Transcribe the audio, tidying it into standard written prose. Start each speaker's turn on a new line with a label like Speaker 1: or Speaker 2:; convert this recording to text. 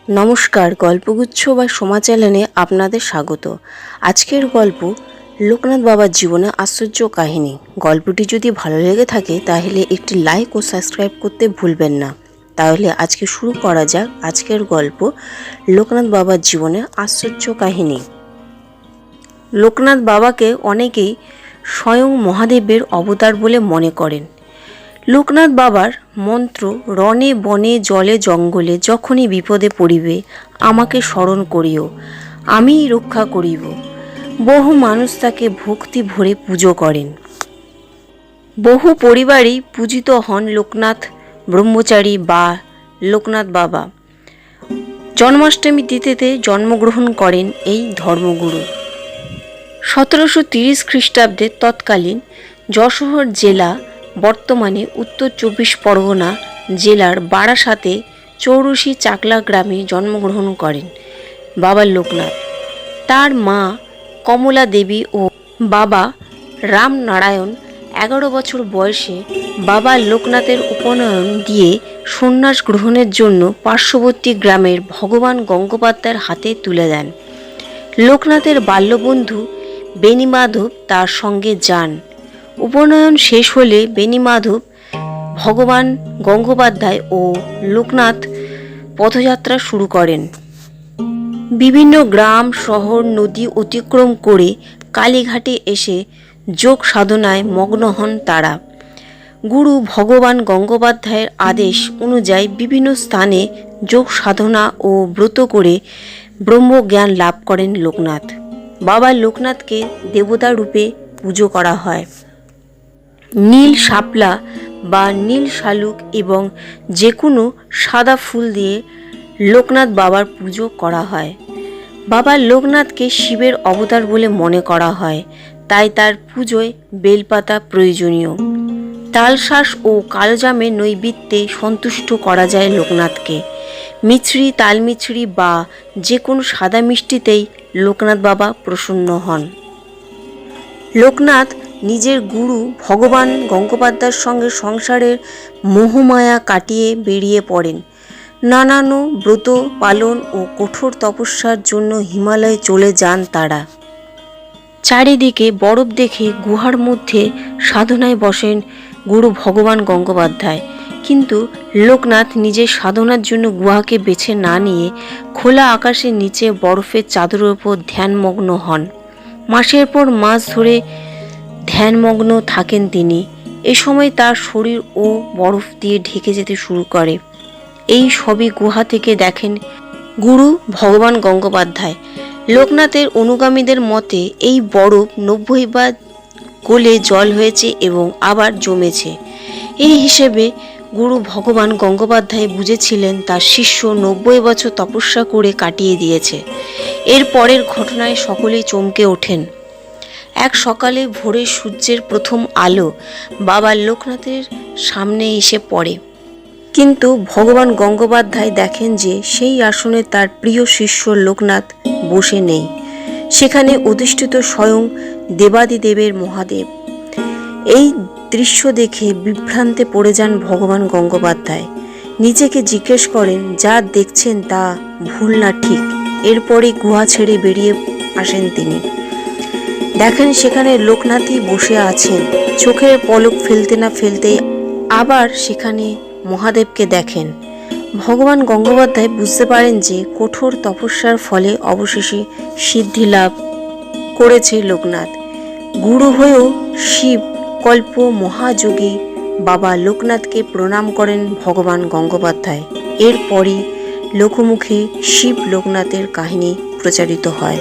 Speaker 1: নমস্কার, গল্পগুচ্ছ বা সোমা চ্যানেলে আপনাদের স্বাগত। আজকের গল্প লোকনাথ বাবার জীবনে আশ্চর্য কাহিনী। গল্পটি যদি ভালো লেগে থাকে তাহলে একটি লাইক ও সাবস্ক্রাইব করতে ভুলবেন না। তাহলে আজকে শুরু করা যাক আজকের গল্প লোকনাথ বাবার জীবনে আশ্চর্য কাহিনী। লোকনাথ বাবাকে অনেকেই স্বয়ং মহাদেবের অবতার বলে মনে করেন। লোকনাথ বাবার মন্ত্র, রণে বনে জলে জঙ্গলে যখনই বিপদে পড়িবে আমাকে স্মরণ করিও, আমিই রক্ষা করিব। বহু মানুষ তাকে ভক্তি ভরে পুজো করেন। বহু পরিবারই পূজিত হন লোকনাথ ব্রহ্মচারী বা লোকনাথ বাবা। জন্মাষ্টমী তিথিতে জন্মগ্রহণ করেন এই ধর্মগুরু। 1730 খ্রিস্টাব্দে তৎকালীন যশোর জেলা, বর্তমানে উত্তর 24 পরগনা জেলার বারাসাতে চৌরসি চাকলা গ্রামে জন্মগ্রহণ করেন বাবা লোকনাথ। তার মা কমলা দেবী ও বাবা রামনারায়ণ 11 বছর বয়সে বাবা লোকনাথের উপনয়ন দিয়ে সন্ন্যাস গ্রহণের জন্য পার্শ্ববর্তী গ্রামের ভগবান গঙ্গোপাধ্যায়ের হাতে তুলে দেন। লোকনাথের বাল্যবন্ধু বেণীমাধব তার সঙ্গে যান। উপনয়ন শেষ হলে বেণীমাধব, ভগবান গঙ্গোপাধ্যায় ও লোকনাথ পথযাত্রা শুরু করেন। বিভিন্ন গ্রাম, শহর, নদী অতিক্রম করে কালীঘাটে এসে যোগ সাধনায় মগ্ন হন তারা। গুরু ভগবান গঙ্গোপাধ্যায়ের আদেশ অনুযায়ী বিভিন্ন স্থানে যোগ সাধনা ও ব্রত করে ব্রহ্মজ্ঞান লাভ করেন লোকনাথ। বাবা লোকনাথকে দেবতা রূপে পুজো করা হয়। নীল শাপলা বা নীল শালুক এবং যে কোনো সাদা ফুল দিয়ে লোকনাথ বাবার পুজো করা হয়। বাবা লোকনাথকে শিবের অবতার বলে মনে করা হয়, তাই তার পুজোয় বেলপাতা প্রয়োজনীয়। তালশাঁস ও কালোজামের নৈবেদ্যে সন্তুষ্ট করা যায় লোকনাথকে। মিছরি, তালমিছরি বা যে কোনো সাদা মিষ্টিতেই লোকনাথ বাবা প্রসন্ন হন। লোকনাথ নিজের গুরু ভগবান গঙ্গোপাধ্যায়ের সঙ্গে সংসারের মোহমায়া কাটিয়ে বেরিয়ে পড়েন। নানান ব্রত পালন ও কঠোর তপস্যার জন্য হিমালয়ে চলে যান তারা। চারিদিকে বরফ দেখে গুহার মধ্যে সাধনায় বসেন গুরু ভগবান গঙ্গোপাধ্যায়। কিন্তু লোকনাথ নিজের সাধনার জন্য গুহাকে বেছে না নিয়ে খোলা আকাশের নিচে বরফের চাদরের ওপর ধ্যানমগ্ন হন। মাসের পর মাস ধরে ধ্যানমগ্ন থাকেন তিনি। এ সময় তার শরীর ও বরফ দিয়ে ঢেকে যেতে শুরু করে। এই সবই গুহা থেকে দেখেন গুরু ভগবান গঙ্গোপাধ্যায়। লোকনাথের অনুগামীদের মতে এই বরফ 90 বার গলে জল হয়েছে এবং আবার জমেছে। এই হিসেবে গুরু ভগবান গঙ্গোপাধ্যায় বুঝেছিলেন তার শিষ্য 90 বছর তপস্যা করে কাটিয়ে দিয়েছে। এর পরের ঘটনায় সকলেই চমকে ওঠেন। এক সকালে ভোরে সূর্যের প্রথম আলো বাবা লোকনাথের সামনে এসে পড়ে, কিন্তু ভগবান গঙ্গোপাধ্যায় দেখেন যে সেই আসনে তার প্রিয় শিষ্য লোকনাথ বসে নেই। সেখানে অধিষ্ঠিত স্বয়ং দেবাদিদেবের মহাদেব। এই দৃশ্য দেখে বিভ্রান্তে পড়ে যান ভগবান গঙ্গোপাধ্যায়। নিজেকে জিজ্ঞেস করেন যা দেখছেন তা ভুল না ঠিক। এরপরে গুহা ছেড়ে বেরিয়ে আসেন তিনি। দেখেন সেখানে লোকনাথই বসে আছেন। চোখের পলক ফেলতে না ফেলতেই আবার সেখানে মহাদেবকে দেখেন। ভগবান গঙ্গোপাধ্যায় বুঝতে পারেন যে কঠোর তপস্যার ফলে অবশেষে সিদ্ধি লাভ করেছে লোকনাথ। গুরু হয়েও শিব কল্প মহাযোগী বাবা লোকনাথকে প্রণাম করেন ভগবান গঙ্গোপাধ্যায়। এরপরই লোকমুখে শিব লোকনাথের কাহিনী প্রচারিত হয়।